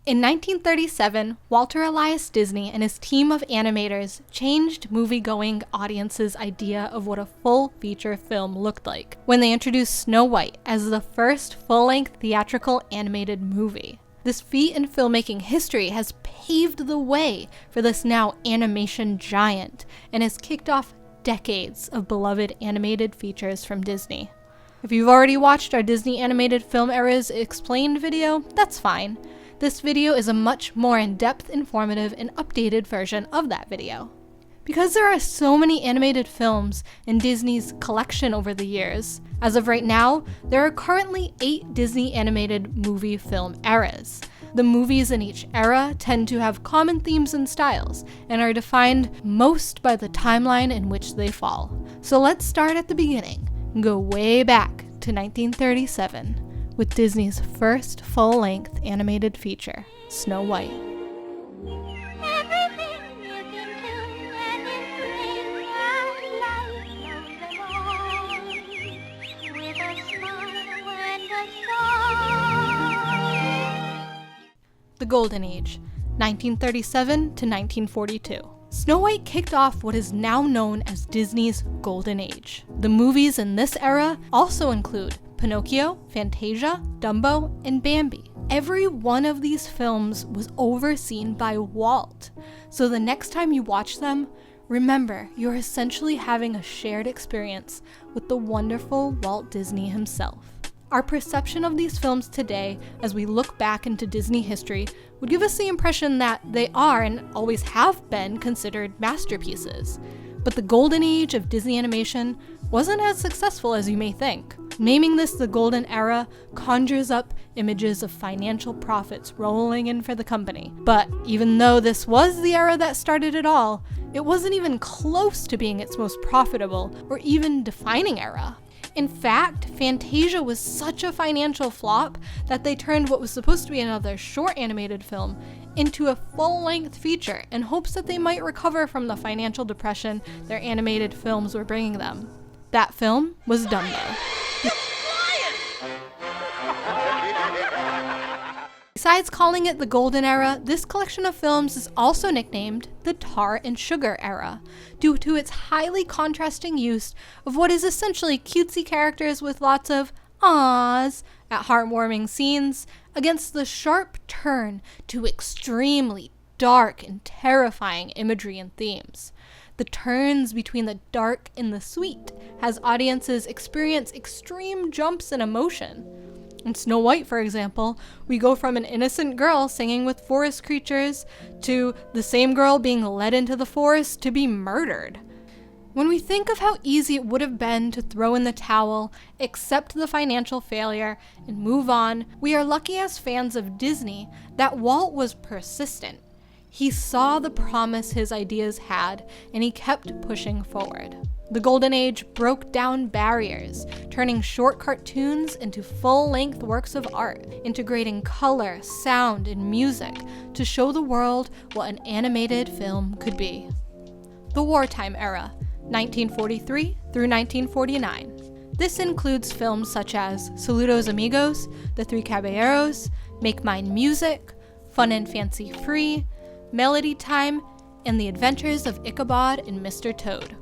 In 1937, Walter Elias Disney and his team of animators changed movie-going audiences' idea of what a full feature film looked like when they introduced Snow White as the first full-length theatrical animated movie. This feat in filmmaking history has paved the way for this now animation giant and has kicked off decades of beloved animated features from Disney. If you've already watched our Disney Animated Film Eras Explained video, that's fine. This video is a much more in-depth, informative, and updated version of that video. Because there are so many animated films in Disney's collection over the years, as of right now, there are currently 8 Disney animated movie film eras. The movies in each era tend to have common themes and styles, and are defined most by the timeline in which they fall. So let's start at the beginning and go way back to 1937. With Disney's first full-length animated feature, Snow White. The Golden Age, 1937 to 1942. Snow White kicked off what is now known as Disney's Golden Age. The movies in this era also include Pinocchio, Fantasia, Dumbo, and Bambi. Every one of these films was overseen by Walt, so the next time you watch them, remember you're essentially having a shared experience with the wonderful Walt Disney himself. Our perception of these films today, as we look back into Disney history, would give us the impression that they are and always have been considered masterpieces. But the Golden Age of Disney animation wasn't as successful as you may think. Naming this the Golden Era conjures up images of financial profits rolling in for the company. But even though this was the era that started it all, it wasn't even close to being its most profitable or even defining era. In fact, Fantasia was such a financial flop that they turned what was supposed to be another short animated film into a full-length feature in hopes that they might recover from the financial depression their animated films were bringing them. That film was Dumbo. Besides calling it the Golden Era, this collection of films is also nicknamed the Tar and Sugar Era, due to its highly contrasting use of what is essentially cutesy characters with lots of ahs at heartwarming scenes, against the sharp turn to extremely dark and terrifying imagery and themes. The turns between the dark and the sweet has audiences experience extreme jumps in emotion. In Snow White, for example, we go from an innocent girl singing with forest creatures to the same girl being led into the forest to be murdered. When we think of how easy it would have been to throw in the towel, accept the financial failure, and move on, we are lucky as fans of Disney that Walt was persistent. He saw the promise his ideas had, and he kept pushing forward. The Golden Age broke down barriers, turning short cartoons into full-length works of art, integrating color, sound, and music to show the world what an animated film could be. The Wartime Era, 1943 through 1949. This includes films such as Saludos Amigos, The Three Caballeros, Make Mine Music, Fun and Fancy Free, Melody Time, and The Adventures of Ichabod and Mr. Toad.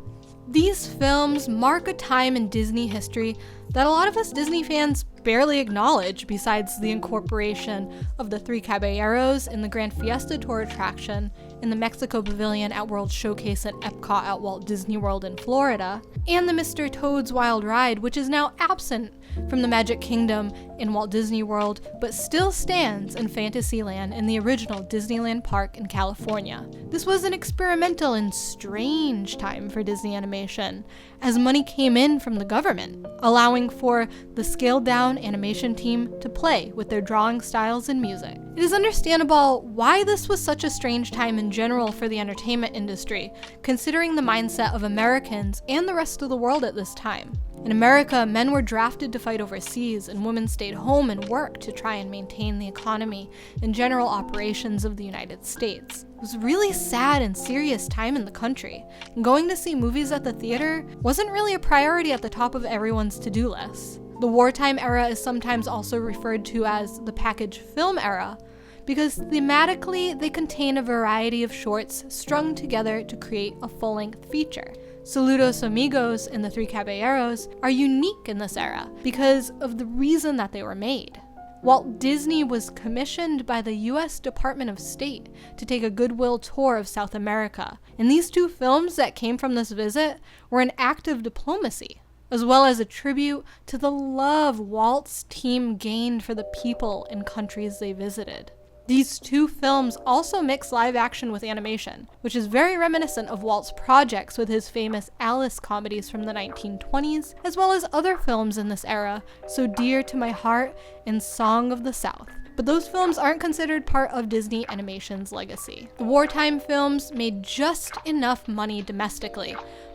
These films mark a time in Disney history that a lot of us Disney fans barely acknowledge, besides the incorporation of the Three Caballeros in the Grand Fiesta Tour attraction in the Mexico Pavilion at World Showcase at Epcot at Walt Disney World in Florida, and the Mr. Toad's Wild Ride, which is now absent from the Magic Kingdom in Walt Disney World, but still stands in Fantasyland in the original Disneyland Park in California. This was an experimental and strange time for Disney animation, as money came in from the government, allowing for the scaled-down animation team to play with their drawing styles and music. It is understandable why this was such a strange time in general for the entertainment industry, considering the mindset of Americans and the rest of the world at this time. In America, men were drafted to fight overseas, and women stayed home and worked to try and maintain the economy and general operations of the United States. It was a really sad and serious time in the country, and going to see movies at the theater wasn't really a priority at the top of everyone's to-do list. The wartime era is sometimes also referred to as the package film era, because thematically they contain a variety of shorts strung together to create a full-length feature. Saludos Amigos and The Three Caballeros are unique in this era because of the reason that they were made. Walt Disney was commissioned by the US Department of State to take a goodwill tour of South America, and these two films that came from this visit were an act of diplomacy, as well as a tribute to the love Walt's team gained for the people and countries they visited. These two films also mix live action with animation, which is very reminiscent of Walt's projects with his famous Alice comedies from the 1920s, as well as other films in this era, So Dear to My Heart and Song of the South. But those films aren't considered part of Disney Animation's legacy. The wartime films made just enough money domestically,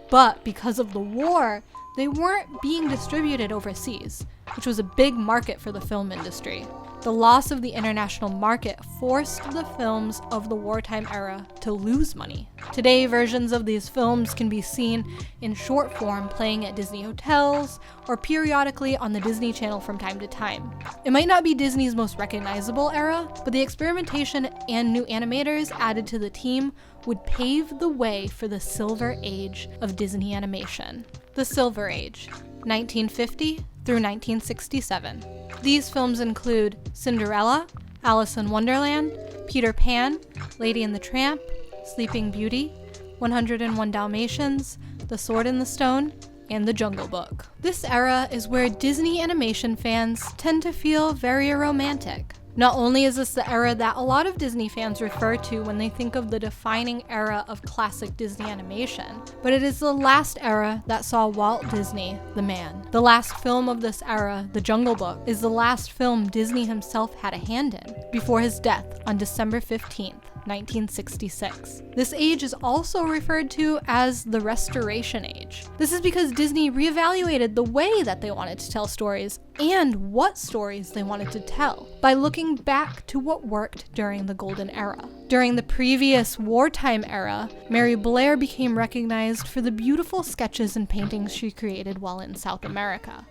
but because of the war, they weren't being distributed overseas, which was a big market for the film industry. The loss of the international market forced the films of the wartime era to lose money. Today, versions of these films can be seen in short form playing at Disney hotels or periodically on the Disney Channel from time to time. It might not be Disney's most recognizable era, but the experimentation and new animators added to the team would pave the way for the Silver Age of Disney animation. The Silver Age, 1950 through 1967. These films include Cinderella, Alice in Wonderland, Peter Pan, Lady and the Tramp, Sleeping Beauty, 101 Dalmatians, The Sword in the Stone, and The Jungle Book. This era is where Disney animation fans tend to feel very romantic. Not only is this the era that a lot of Disney fans refer to when they think of the defining era of classic Disney animation, but it is the last era that saw Walt Disney, the man. The last film of this era, The Jungle Book, is the last film Disney himself had a hand in, before his death on December 15th, 1966. This age is also referred to as the Restoration Age. This is because Disney reevaluated the way that they wanted to tell stories and what stories they wanted to tell by looking back to what worked during the Golden Era. During the previous wartime era, Mary Blair became recognized for the beautiful sketches and paintings she created while in South America.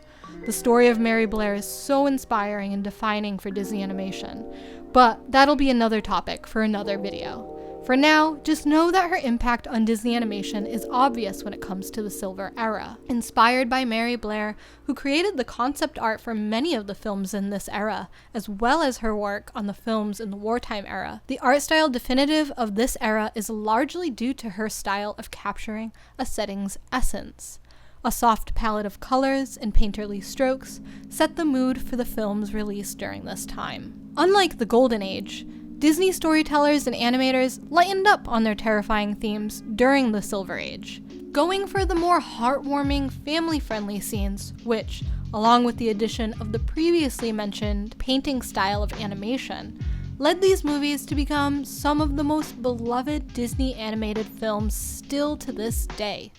The story of Mary Blair is so inspiring and defining for Disney animation, but that'll be another topic for another video. For now, just know that her impact on Disney animation is obvious when it comes to the Silver Era. Inspired by Mary Blair, who created the concept art for many of the films in this era, as well as her work on the films in the wartime era, the art style definitive of this era is largely due to her style of capturing a setting's essence. A soft palette of colors and painterly strokes set the mood for the films released during this time. Unlike the Golden Age, Disney storytellers and animators lightened up on their terrifying themes during the Silver Age, going for the more heartwarming, family-friendly scenes, which, along with the addition of the previously mentioned painting style of animation, led these movies to become some of the most beloved Disney animated films still to this day.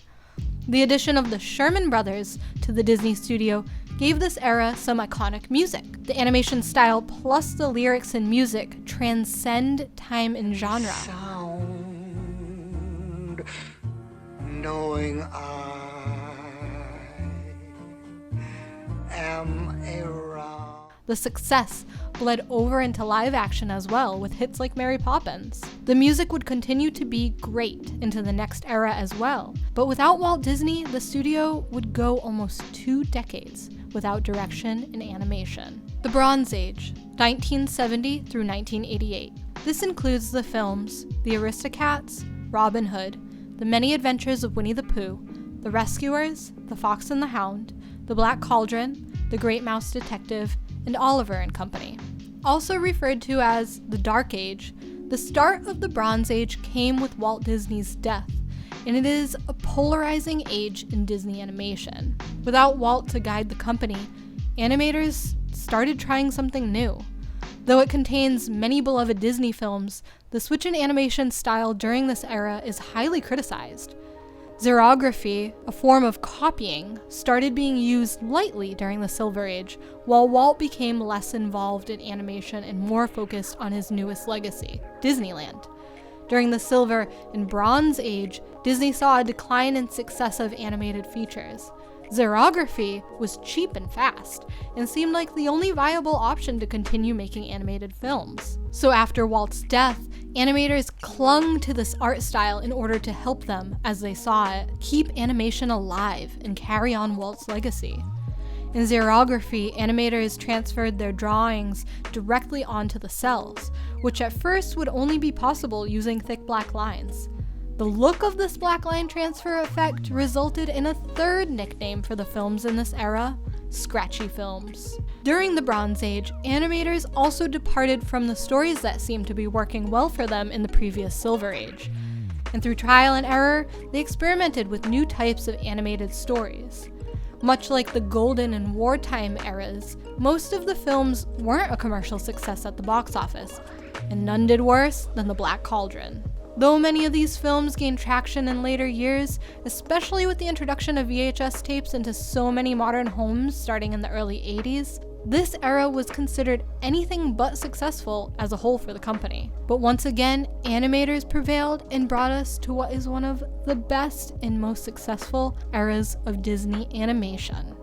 The addition of the Sherman Brothers to the Disney studio gave this era some iconic music. The animation style plus the lyrics and music transcend time and genre. Sound, knowing I am a rock. The success bled over into live action as well, with hits like Mary Poppins. The music would continue to be great into the next era as well, but without Walt Disney, the studio would go almost 2 decades without direction in animation. The Bronze Age, 1970 through 1988. This includes the films The Aristocats, Robin Hood, The Many Adventures of Winnie the Pooh, The Rescuers, The Fox and the Hound, The Black Cauldron, The Great Mouse Detective, and Oliver and Company. Also referred to as the Dark Age, the start of the Bronze Age came with Walt Disney's death, and it is a polarizing age in Disney animation. Without Walt to guide the company, animators started trying something new. Though it contains many beloved Disney films, the switch in animation style during this era is highly criticized. Xerography, a form of copying, started being used lightly during the Silver Age, while Walt became less involved in animation and more focused on his newest legacy, Disneyland. During the Silver and Bronze Age, Disney saw a decline in successive animated features. Xerography was cheap and fast, and seemed like the only viable option to continue making animated films. So after Walt's death, animators clung to this art style in order to help them, as they saw it, keep animation alive and carry on Walt's legacy. In xerography, animators transferred their drawings directly onto the cells, which at first would only be possible using thick black lines. The look of this black line transfer effect resulted in a third nickname for the films in this era: scratchy films. During the Bronze Age, animators also departed from the stories that seemed to be working well for them in the previous Silver Age. And through trial and error, they experimented with new types of animated stories. Much like the golden and wartime eras, most of the films weren't a commercial success at the box office, and none did worse than The Black Cauldron. Though many of these films gained traction in later years, especially with the introduction of VHS tapes into so many modern homes starting in the early 80s, this era was considered anything but successful as a whole for the company. But once again, animators prevailed and brought us to what is one of the best and most successful eras of Disney animation: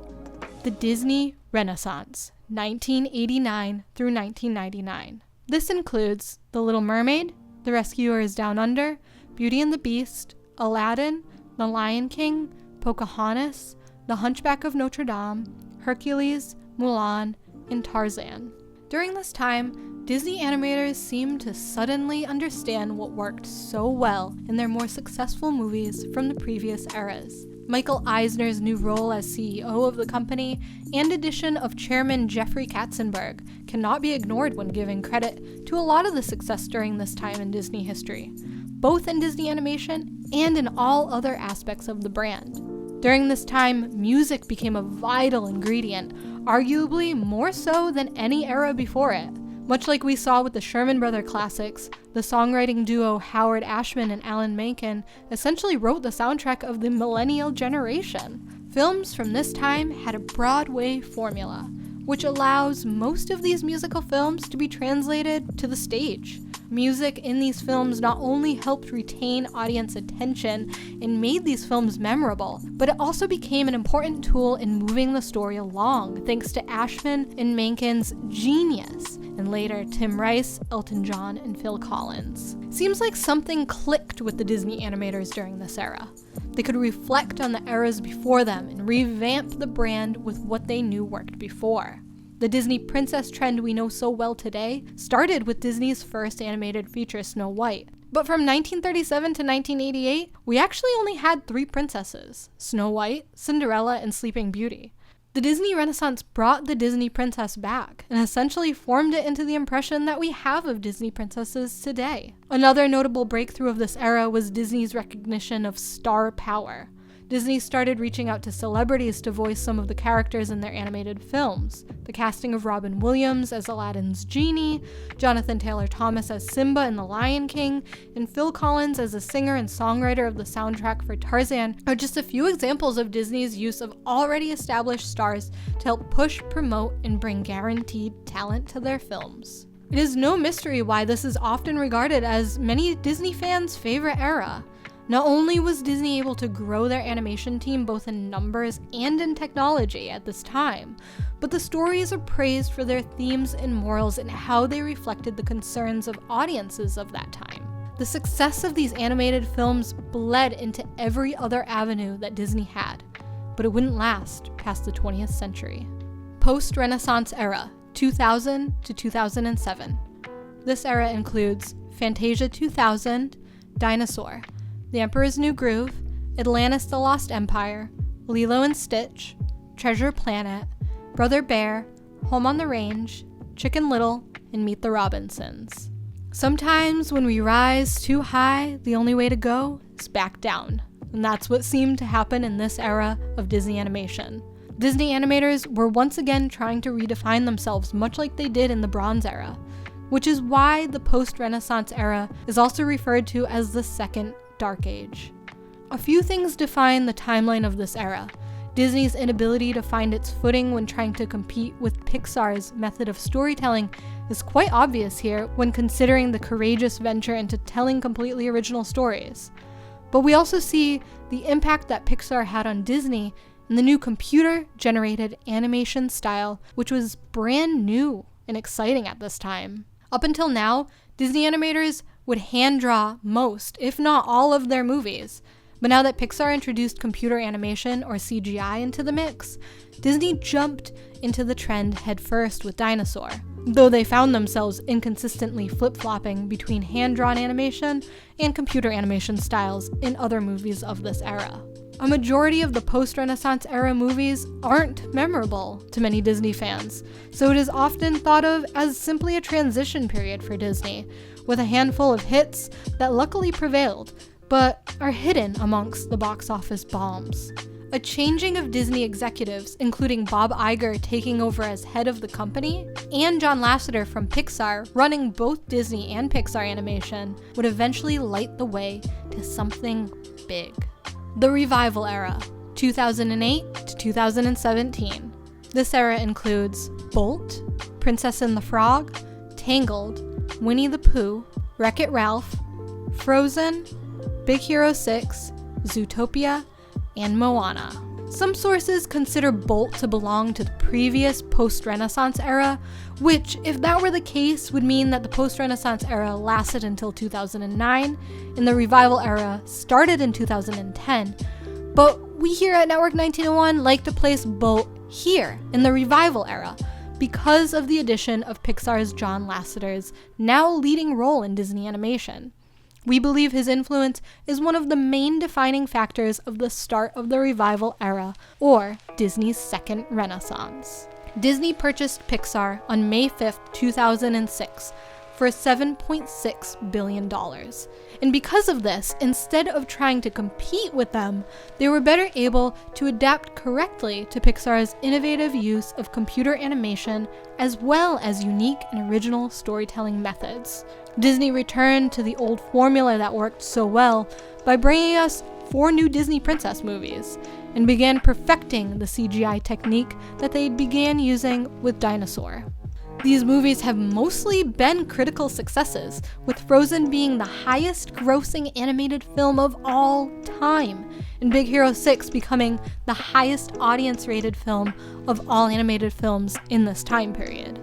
the Disney Renaissance, 1989 through 1999. This includes The Little Mermaid, The Rescuers Down Under, Beauty and the Beast, Aladdin, The Lion King, Pocahontas, The Hunchback of Notre Dame, Hercules, Mulan, and Tarzan. During this time, Disney animators seemed to suddenly understand what worked so well in their more successful movies from the previous eras. Michael Eisner's new role as CEO of the company and addition of chairman Jeffrey Katzenberg cannot be ignored when giving credit to a lot of the success during this time in Disney history, both in Disney animation and in all other aspects of the brand. During this time, music became a vital ingredient, arguably more so than any era before it. Much like we saw with the Sherman Brothers classics, the songwriting duo Howard Ashman and Alan Menken essentially wrote the soundtrack of the millennial generation. Films from this time had a Broadway formula, which allows most of these musical films to be translated to the stage. Music in these films not only helped retain audience attention and made these films memorable, but it also became an important tool in moving the story along, thanks to Ashman and Menken's genius, and later Tim Rice, Elton John, and Phil Collins. Seems like something clicked with the Disney animators during this era. They could reflect on the eras before them and revamp the brand with what they knew worked before. The Disney princess trend we know so well today started with Disney's first animated feature, Snow White. But from 1937 to 1988, we actually only had 3 princesses: Snow White, Cinderella, and Sleeping Beauty. The Disney Renaissance brought the Disney princess back and essentially formed it into the impression that we have of Disney princesses today. Another notable breakthrough of this era was Disney's recognition of star power. Disney started reaching out to celebrities to voice some of the characters in their animated films. The casting of Robin Williams as Aladdin's genie, Jonathan Taylor Thomas as Simba in The Lion King, and Phil Collins as a singer and songwriter of the soundtrack for Tarzan are just a few examples of Disney's use of already established stars to help push, promote, and bring guaranteed talent to their films. It is no mystery why this is often regarded as many Disney fans' favorite era. Not only was Disney able to grow their animation team both in numbers and in technology at this time, but the stories are praised for their themes and morals and how they reflected the concerns of audiences of that time. The success of these animated films bled into every other avenue that Disney had, but it wouldn't last past the 20th century. Post-Renaissance era, 2000 to 2007. This era includes Fantasia 2000, Dinosaur, The Emperor's New Groove, Atlantis the Lost Empire, Lilo and Stitch, Treasure Planet, Brother Bear, Home on the Range, Chicken Little, and Meet the Robinsons. Sometimes when we rise too high, the only way to go is back down. And that's what seemed to happen in this era of Disney animation. Disney animators were once again trying to redefine themselves much like they did in the Bronze Era, which is why the post-Renaissance era is also referred to as the Second Dark Age. A few things define the timeline of this era. Disney's inability to find its footing when trying to compete with Pixar's method of storytelling is quite obvious here when considering the courageous venture into telling completely original stories. But we also see the impact that Pixar had on Disney and the new computer-generated animation style, which was brand new and exciting at this time. Up until now, Disney animators would hand draw most, if not all, of their movies. But now that Pixar introduced computer animation, or CGI, into the mix, Disney jumped into the trend headfirst with Dinosaur, though they found themselves inconsistently flip-flopping between hand-drawn animation and computer animation styles in other movies of this era. A majority of the post-Renaissance era movies aren't memorable to many Disney fans, so it is often thought of as simply a transition period for Disney, with a handful of hits that luckily prevailed, but are hidden amongst the box office bombs. A changing of Disney executives, including Bob Iger taking over as head of the company, and John Lasseter from Pixar running both Disney and Pixar animation, would eventually light the way to something big. The Revival Era, 2008 to 2017. This era includes Bolt, Princess and the Frog, Tangled, Winnie the Pooh, Wreck-It Ralph, Frozen, Big Hero 6, Zootopia, and Moana. Some sources consider Bolt to belong to the previous post-Renaissance era, which, if that were the case, would mean that the post-Renaissance era lasted until 2009, and the Revival era started in 2010. But we here at Network 1901 like to place Bolt here, in the Revival era, because of the addition of Pixar's John Lasseter's now leading role in Disney animation. We believe his influence is one of the main defining factors of the start of the Revival era, or Disney's second renaissance. Disney purchased Pixar on May 5th, 2006 for $7.6 billion. And because of this, instead of trying to compete with them, they were better able to adapt correctly to Pixar's innovative use of computer animation as well as unique and original storytelling methods. Disney returned to the old formula that worked so well by bringing us 4 new Disney princess movies, and began perfecting the CGI technique that they began using with Dinosaur. These movies have mostly been critical successes, with Frozen being the highest grossing animated film of all time, and Big Hero 6 becoming the highest audience rated film of all animated films in this time period.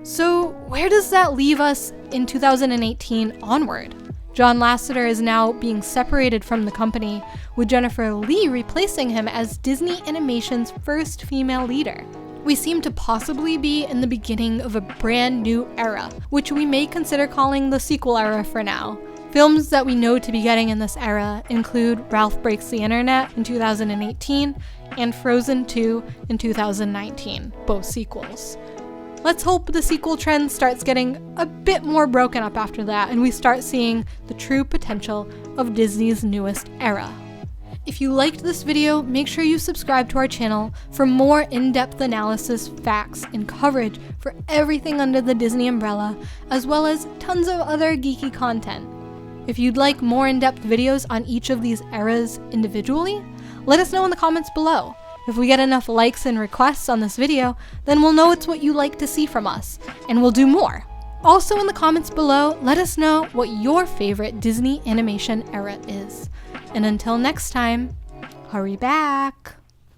So where does that leave us in 2018 onward? John Lasseter is now being separated from the company, with Jennifer Lee replacing him as Disney Animation's first female leader. We seem to possibly be in the beginning of a brand new era, which we may consider calling the sequel era for now. Films that we know to be getting in this era include Ralph Breaks the Internet in 2018 and Frozen 2 in 2019, both sequels. Let's hope the sequel trend starts getting a bit more broken up after that, and we start seeing the true potential of Disney's newest era. If you liked this video, make sure you subscribe to our channel for more in-depth analysis, facts, and coverage for everything under the Disney umbrella, as well as tons of other geeky content. If you'd like more in-depth videos on each of these eras individually, let us know in the comments below. If we get enough likes and requests on this video, then we'll know it's what you like to see from us, and we'll do more. Also in the comments below, let us know what your favorite Disney animation era is. And until next time, hurry back!